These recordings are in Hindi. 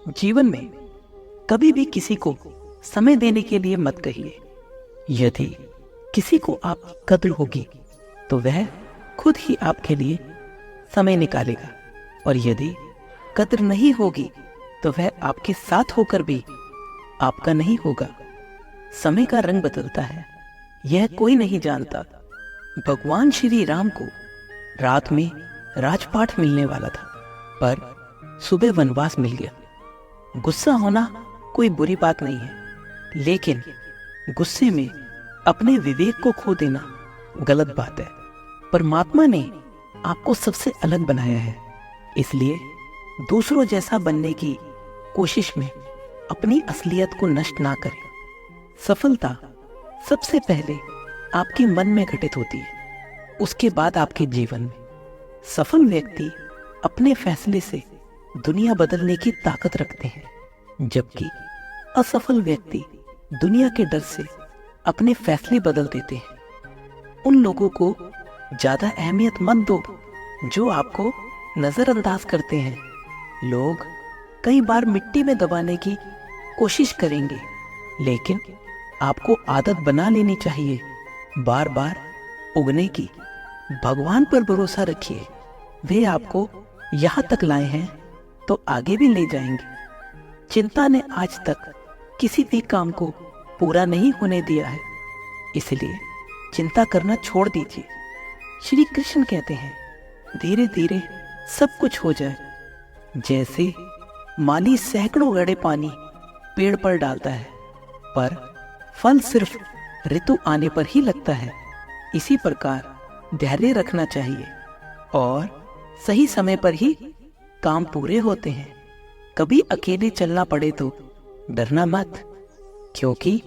जीवन में कभी भी किसी को समय देने के लिए मत कहिए। यदि किसी को आपकी कद्र होगी तो वह खुद ही आपके लिए समय निकालेगा, और यदि कद्र नहीं होगी तो वह आपके साथ होकर भी आपका नहीं होगा। समय का रंग बदलता है, यह कोई नहीं जानता। भगवान श्री राम को रात में राजपाट मिलने वाला था, पर सुबह वनवास मिल गया। गुस्सा होना कोई बुरी बात नहीं है, लेकिन गुस्से में अपने विवेक को खो देना गलत बात है। परमात्मा ने आपको सबसे अलग बनाया है, इसलिए दूसरों जैसा बनने की कोशिश में अपनी असलियत को नष्ट ना करें। सफलता सबसे पहले आपके मन में घटित होती है, उसके बाद आपके जीवन में। सफल व्यक्ति अपने फैसले से दुनिया बदलने की ताकत रखते हैं, जबकि असफल व्यक्ति दुनिया के डर से अपने फैसले बदल देते हैं। उन लोगों को ज्यादा अहमियत मत दो जो आपको नजरअंदाज करते हैं। लोग कई बार मिट्टी में दबाने की कोशिश करेंगे, लेकिन आपको आदत बना लेनी चाहिए बार बार उगने की। भगवान पर भरोसा रखिए, वे आपको यहां तक लाए हैं तो आगे भी ले जाएंगे। चिंता ने आज तक किसी भी काम को पूरा नहीं होने दिया है, इसलिए चिंता करना छोड़ दीजिए। श्री कृष्ण कहते हैं, धीरे धीरे सब कुछ हो जाए। जैसे माली सैकड़ों घड़े पानी पेड़ पर डालता है, पर फल सिर्फ ऋतु आने पर ही लगता है, इसी प्रकार धैर्य रखना चाहिए और सही समय पर ही काम पूरे होते हैं। कभी अकेले चलना पड़े तो डरना मत, क्योंकि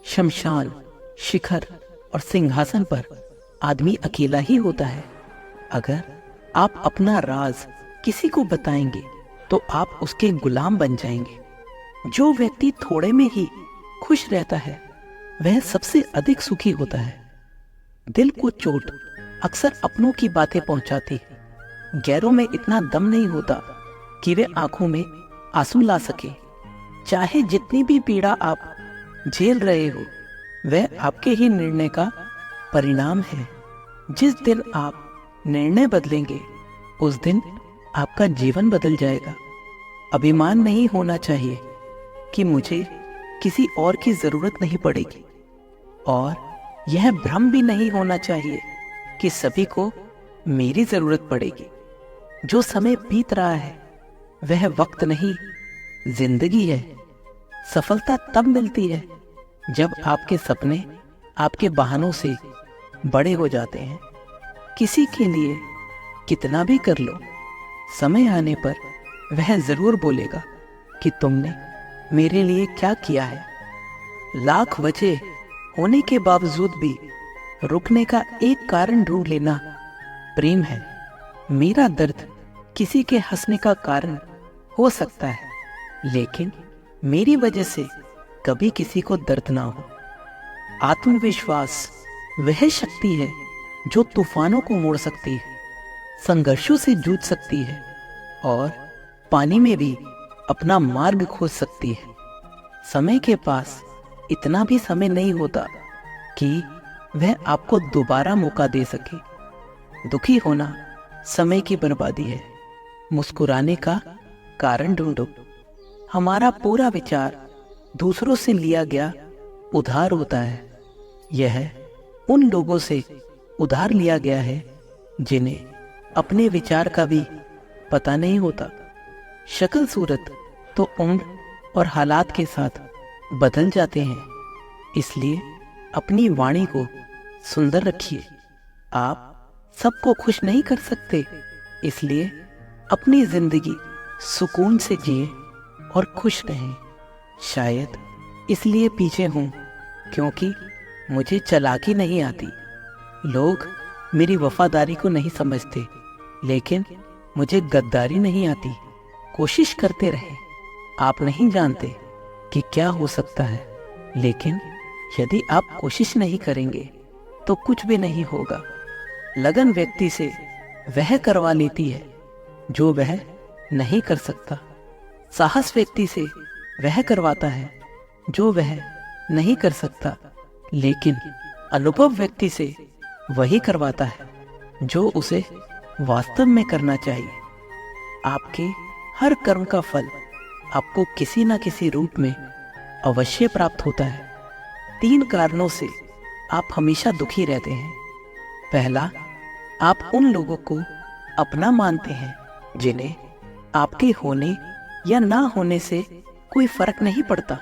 शमशान, शिखर और सिंहासन पर आदमी अकेला ही होता है। अगर आप अपना राज किसी को बताएंगे तो आप उसके गुलाम बन जाएंगे। जो व्यक्ति थोड़े में ही खुश रहता है वह सबसे अधिक सुखी होता है। दिल को चोट अक्सर अपनों की बातें पहुंचाती है। गैरों में इतना दम नहीं होता कि वे आंखों में आंसू ला सके। चाहे जितनी भी पीड़ा आप झेल रहे हो, वह आपके ही निर्णय का परिणाम है। जिस दिन आप निर्णय बदलेंगे उस दिन आपका जीवन बदल जाएगा। अभिमान नहीं होना चाहिए कि मुझे किसी और की जरूरत नहीं पड़ेगी, और यह भ्रम भी नहीं होना चाहिए कि सभी को मेरी जरूरत पड़ेगी। जो समय बीत रहा है वह वक्त नहीं, जिंदगी है। सफलता तब मिलती है जब आपके सपने आपके बहानों से बड़े हो जाते हैं। किसी के लिए कितना भी कर लो, समय आने पर वह जरूर बोलेगा कि तुमने मेरे लिए क्या किया है। लाख वजह होने के बावजूद भी रुकने का एक कारण ढूंढ लेना प्रेम है। मेरा दर्द किसी के हंसने का कारण हो सकता है, लेकिन मेरी वजह से कभी किसी को दर्द ना हो। आत्मविश्वास वह शक्ति है जो तूफानों को मोड़ सकती है, संघर्षों से जूझ सकती है और पानी में भी अपना मार्ग खोज सकती है। समय के पास इतना भी समय नहीं होता कि वह आपको दोबारा मौका दे सके। दुखी होना समय की बर्बादी है, मुस्कुराने का कारण ढूंढो। हमारा पूरा विचार दूसरों से लिया गया उधार होता है। यह उन लोगों से उधार लिया गया है जिन्हें अपने विचार का भी पता नहीं होता। शक्ल सूरत तो उम्र और हालात के साथ बदल जाते हैं, इसलिए अपनी वाणी को सुंदर रखिए। आप सबको खुश नहीं कर सकते, इसलिए अपनी जिंदगी सुकून से जिए और खुश रहें। शायद इसलिए पीछे हूं क्योंकि मुझे चालाकी नहीं आती। लोग मेरी वफादारी को नहीं समझते, लेकिन मुझे गद्दारी नहीं आती। कोशिश करते रहे, आप नहीं जानते कि क्या हो सकता है, लेकिन यदि आप कोशिश नहीं करेंगे तो कुछ भी नहीं होगा। लगन व्यक्ति से वह करवा लेती है जो वह नहीं कर सकता। साहस व्यक्ति से वह करवाता है जो वह नहीं कर सकता, लेकिन अनुभव व्यक्ति से वही करवाता है जो उसे वास्तव में करना चाहिए। आपके हर कर्म का फल आपको किसी न किसी रूप में अवश्य प्राप्त होता है। 3 कारणों से आप हमेशा दुखी रहते हैं। पहला, आप उन लोगों को अपना मानते हैं जिन्हें आपके होने या ना होने से कोई फर्क नहीं पड़ता।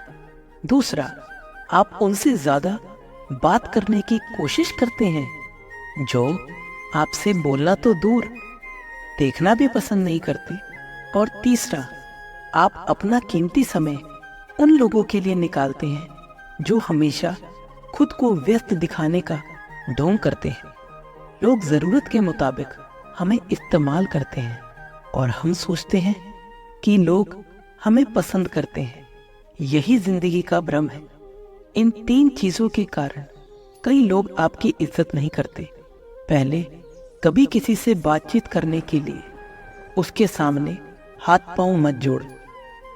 दूसरा, आप उनसे ज्यादा बात करने की कोशिश करते हैं जो आपसे बोलना तो दूर, देखना भी पसंद नहीं करते। और तीसरा, आप अपना कीमती समय उन लोगों के लिए निकालते हैं जो हमेशा खुद को व्यस्त दिखाने का ढोंग करते हैं। लोग जरूरत के मुताबिक हमें इस्तेमाल करते हैं और हम सोचते हैं कि लोग हमें पसंद करते हैं। यही जिंदगी का भ्रम है। इन 3 चीजों के कारण कई लोग आपकी इज्जत नहीं करते। पहले, कभी किसी से बातचीत करने के लिए उसके सामने हाथ पांव मत जोड़।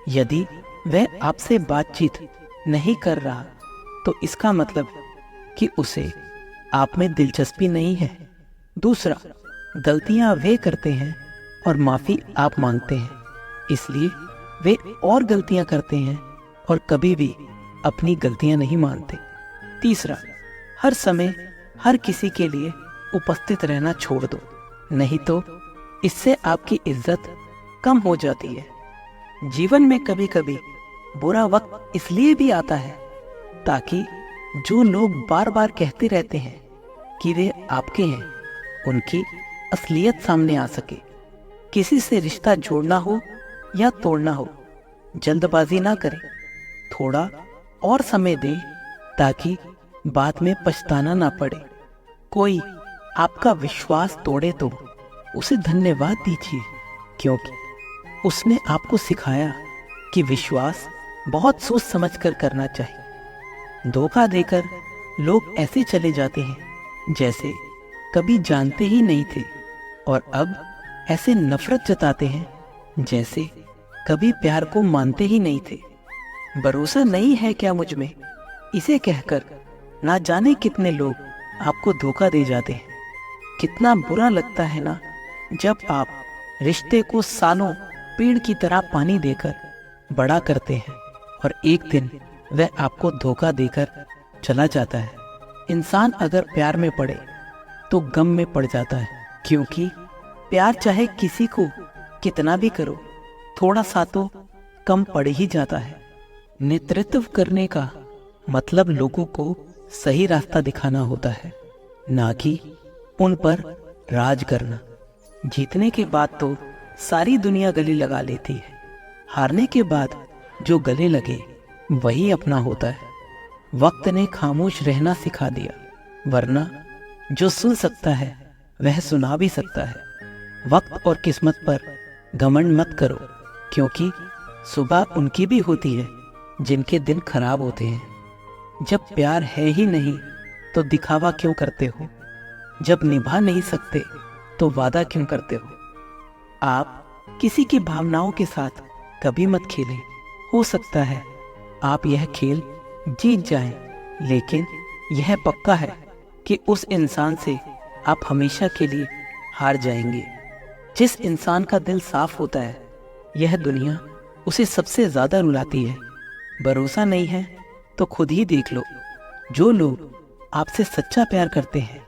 यदि वह आपसे बातचीत नहीं कर रहा तो इसका मतलब कि उसे आप में दिलचस्पी नहीं है। दूसरा, गलतियां वे करते हैं और माफी आप मांगते हैं, इसलिए वे और गलतियां करते हैं और कभी भी अपनी गलतियां नहीं मानते। तीसरा, हर समय हर किसी के लिए उपस्थित रहना छोड़ दो, नहीं तो इससे आपकी इज्जत कम हो जाती है। जीवन में कभी कभी बुरा वक्त इसलिए भी आता है ताकि जो लोग बार बार कहते रहते हैं कि वे आपके हैं, उनकी असलियत सामने आ सके। किसी से रिश्ता जोड़ना हो या तोड़ना हो, जल्दबाजी ना करें। थोड़ा और समय दें ताकि बाद में पछताना ना पड़े। कोई आपका विश्वास तोड़े तो उसे धन्यवाद दीजिए, क्योंकि उसने आपको सिखाया कि विश्वास बहुत सोच समझकर करना चाहिए। धोखा देकर लोग ऐसे चले जाते हैं जैसे कभी जानते ही नहीं थे, और अब ऐसे नफरत जताते हैं जैसे कभी प्यार को मानते ही नहीं थे। भरोसा नहीं है क्या मुझ में, इसे कहकर ना जाने कितने लोग आपको धोखा दे जाते हैं। कितना बुरा लगता है ना जब आप रिश्ते को सालों पेड़ की तरह पानी देकर बड़ा करते हैं और एक दिन वह आपको धोखा देकर चला जाता है। इंसान अगर प्यार में पड़े तो गम में पड़ जाता है, क्योंकि प्यार चाहे किसी को कितना भी करो, थोड़ा सा तो कम पड़ ही जाता है। नेतृत्व करने का मतलब लोगों को सही रास्ता दिखाना होता है, ना कि उन पर राज करना। जीतने के बाद तो सारी दुनिया गले लगा लेती है, हारने के बाद जो गले लगे वही अपना होता है। वक्त ने खामोश रहना सिखा दिया, वरना जो सुन सकता है वह सुना भी सकता है। वक्त और किस्मत पर घमंड मत करो, क्योंकि सुबह उनकी भी होती है जिनके दिन खराब होते हैं। जब प्यार है ही नहीं तो दिखावा क्यों करते हो? जब निभा नहीं सकते तो वादा क्यों करते हो? आप किसी की भावनाओं के साथ कभी मत खेलें। हो सकता है आप यह खेल जीत जाएं, लेकिन यह पक्का है कि उस इंसान से आप हमेशा के लिए हार जाएंगे। जिस इंसान का दिल साफ होता है, यह दुनिया उसे सबसे ज्यादा रुलाती है। भरोसा नहीं है तो खुद ही देख लो। जो लोग आपसे सच्चा प्यार करते हैं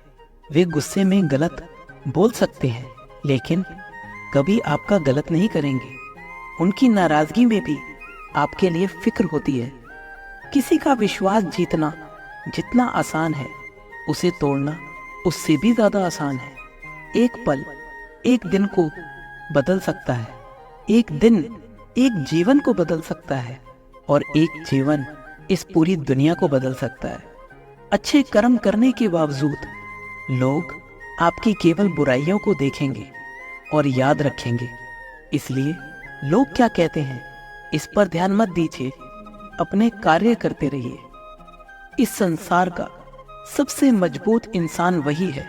वे गुस्से में गलत बोल सकते हैं, लेकिन कभी आपका गलत नहीं करेंगे। उनकी नाराजगी में भी आपके लिए फिक्र होती है। किसी का विश्वास जीतना जितना आसान है, उसे तोड़ना उससे भी ज्यादा आसान है। एक पल एक दिन को बदल सकता है, एक दिन एक जीवन को बदल सकता है, और एक जीवन इस पूरी दुनिया को बदल सकता है। अच्छे कर्म करने के बावजूद लोग आपकी केवल बुराइयों को देखेंगे और याद रखेंगे। इसलिए लोग क्या कहते हैं इस पर ध्यान मत दीजिए, अपने कार्य करते रहिए। इस संसार का सबसे मजबूत इंसान वही है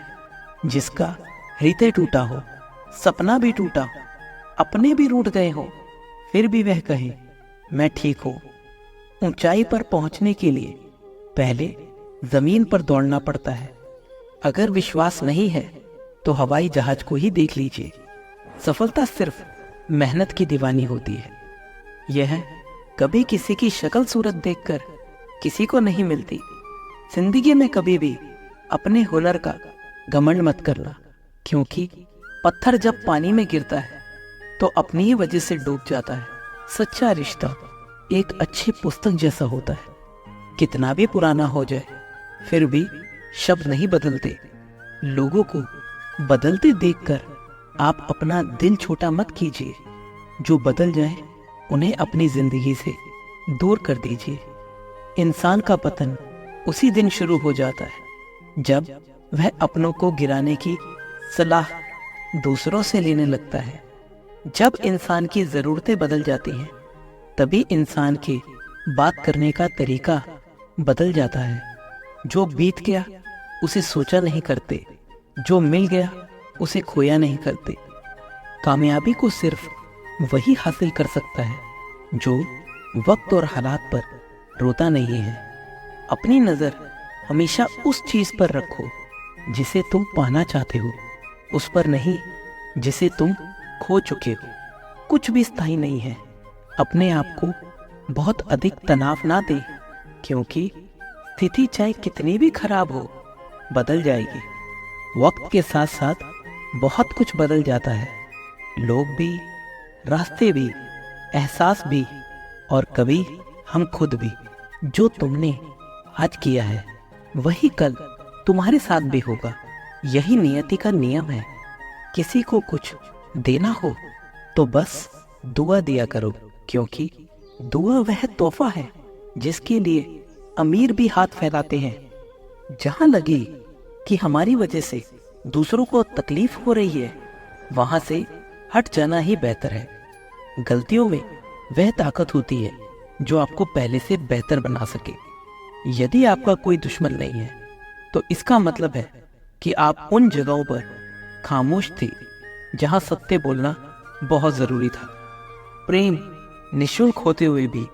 जिसका हृदय टूटा हो, सपना भी टूटा हो, अपने भी रूठ गए हो, फिर भी वह कहे मैं ठीक हूं। ऊंचाई पर पहुंचने के लिए पहले जमीन पर दौड़ना पड़ता है। अगर विश्वास नहीं है तो हवाई जहाज को ही देख लीजिए। सफलता सिर्फ मेहनत की दीवानी होती है। यह कभी किसी की शक्ल सूरत देखकर किसी को नहीं मिलती। जिंदगी में कभी भी अपने हुनर का घमंड मत करना, क्योंकि पत्थर जब पानी में गिरता है तो अपनी ही वजह से डूब जाता है। सच्चा रिश्ता एक अच्छी पुस्तक जैसा होता है। कितना भी पुराना हो जाए फिर भी शब्द नहीं बदलते। लोगों को बदलते देखकर आप अपना दिल छोटा मत कीजिए। जो बदल जाए उन्हें अपनी जिंदगी से दूर कर दीजिए। इंसान का पतन उसी दिन शुरू हो जाता है जब वह अपनों को गिराने की सलाह दूसरों से लेने लगता है। जब इंसान की ज़रूरतें बदल जाती हैं तभी इंसान के बात करने का तरीका बदल जाता है। जो बीत गया उसे सोचा नहीं करते, जो मिल गया उसे खोया नहीं करते। कामयाबी को सिर्फ वही हासिल कर सकता है जो वक्त और हालात पर रोता नहीं है। अपनी नज़र हमेशा उस चीज़ पर रखो जिसे तुम पाना चाहते हो, उस पर नहीं जिसे तुम खो चुके हो। कुछ भी स्थायी नहीं है। अपने आप को बहुत अधिक तनाव ना दे, क्योंकि स्थिति चाहे कितनी भी खराब हो बदल जाएगी। वक्त के साथ साथ बहुत कुछ बदल जाता है। लोग भी, रास्ते भी, एहसास भी और कभी हम खुद भी। जो तुमने आज किया है वही कल तुम्हारे साथ भी होगा। यही नियति का नियम है। किसी को कुछ देना हो तो बस दुआ दिया करो, क्योंकि दुआ वह तोहफा है जिसके लिए अमीर भी हाथ फैलाते हैं। जहां लगे कि हमारी वजह से दूसरों को तकलीफ हो रही है वहां से हट जाना ही बेहतर है। गलतियों में वह ताकत होती है जो आपको पहले से बेहतर बना सके। यदि आपका कोई दुश्मन नहीं है तो इसका मतलब है कि आप उन जगहों पर खामोश थे जहां सत्य बोलना बहुत जरूरी था। प्रेम निःशुल्क होते हुए भी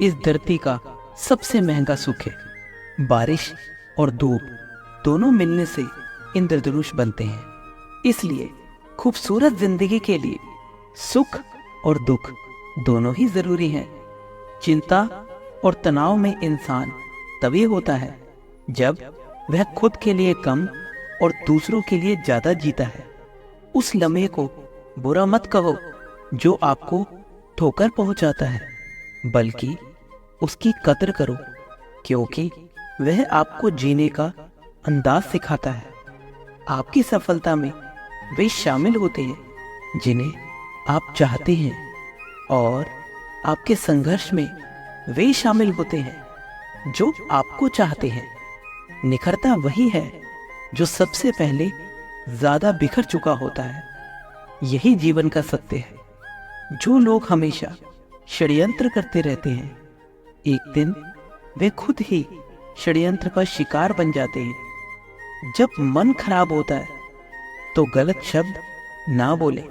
इस धरती का सबसे महंगा सुख है। बारिश और धूप दोनों मिलने से इंद्रधनुष बनते हैं। इसलिए खूबसूरत जिंदगी के लिए सुख और दुख दोनों ही जरूरी हैं। चिंता और तनाव में इंसान तभी होता है जब वह खुद के लिए कम और दूसरों के लिए ज्यादा जीता है। उस लम्हे को बुरा मत कहो जो आपको ठोकर पहुंचाता है, बल्कि उसकी कदर करो, क्योंकि वह आपको जीने का अंदाज सिखाता है। आपकी सफलता में वे शामिल होते हैं जिन्हें आप चाहते हैं, और आपके संघर्ष में वे शामिल होते हैं जो आपको चाहते हैं। निखरता वही है जो सबसे पहले ज्यादा बिखर चुका होता है। यही जीवन का सत्य है। जो लोग हमेशा षड्यंत्र करते रहते हैं, एक दिन वे खुद ही षड्यंत्र का शिकार बन जाते हैं। जब मन खराब होता है तो गलत शब्द ना बोले,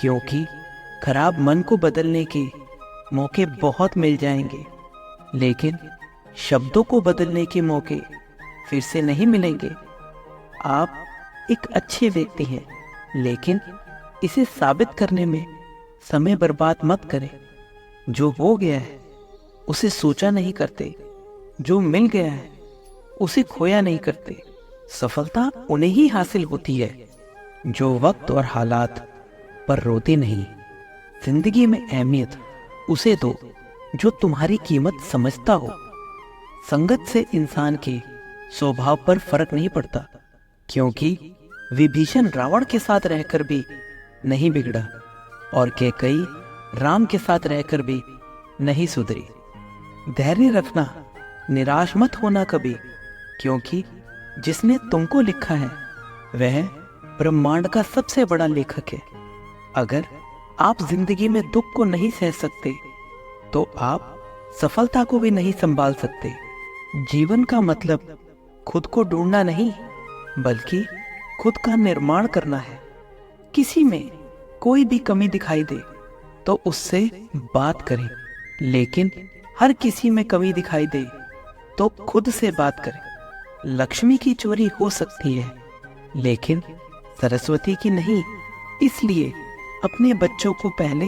क्योंकि खराब मन को बदलने के मौके बहुत मिल जाएंगे, लेकिन शब्दों को बदलने के मौके फिर से नहीं मिलेंगे। आप एक अच्छे व्यक्ति हैं, लेकिन इसे साबित करने में समय बर्बाद मत करें। जो हो गया है उसे सोचा नहीं करते, जो मिल गया है उसे खोया नहीं करते। सफलता उन्हें ही हासिल होती है जो वक्त और हालात पर रोते नहीं। जिंदगी में अहमियत उसे दो जो तुम्हारी कीमत समझता हो। संगत से इंसान के स्वभाव पर फर्क नहीं पड़ता, क्योंकि विभीषण रावण के साथ रहकर भी नहीं बिगड़ा और कैकेयी राम के साथ रहकर भी नहीं सुधरी। धैर्य रखना, निराश मत होना कभी, क्योंकि जिसने तुमको लिखा है वह ब्रह्मांड का सबसे बड़ा लेखक है। अगर आप जिंदगी में दुख को नहीं सह सकते तो आप सफलता को भी नहीं संभाल सकते। जीवन का मतलब खुद को ढूंढना नहीं, बल्कि खुद का निर्माण करना है। किसी में कोई भी कमी दिखाई दे तो उससे बात करें, लेकिन हर किसी में कमी दिखाई दे तो खुद से बात करें। लक्ष्मी की चोरी हो सकती है, लेकिन सरस्वती की नहीं। इसलिए अपने बच्चों को पहले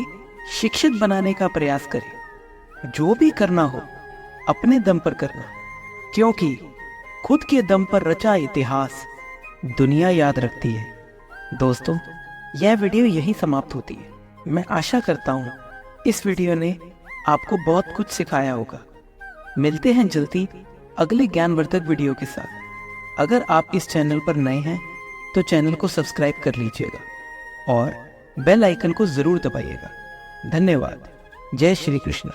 शिक्षित बनाने का प्रयास करें। जो भी करना हो अपने दम पर करना, क्योंकि खुद के दम पर रचा इतिहास दुनिया याद रखती है। दोस्तों, यह वीडियो यहीं समाप्त होती है। मैं आशा करता हूँ इस वीडियो ने आपको बहुत कुछ सिखाया होगा। मिलते हैं जल्दी अगले ज्ञानवर्धक वीडियो के साथ। अगर आप इस चैनल पर नए हैं तो चैनल को सब्सक्राइब कर लीजिएगा और बेल आइकन को जरूर दबाइएगा। धन्यवाद। जय श्री कृष्ण।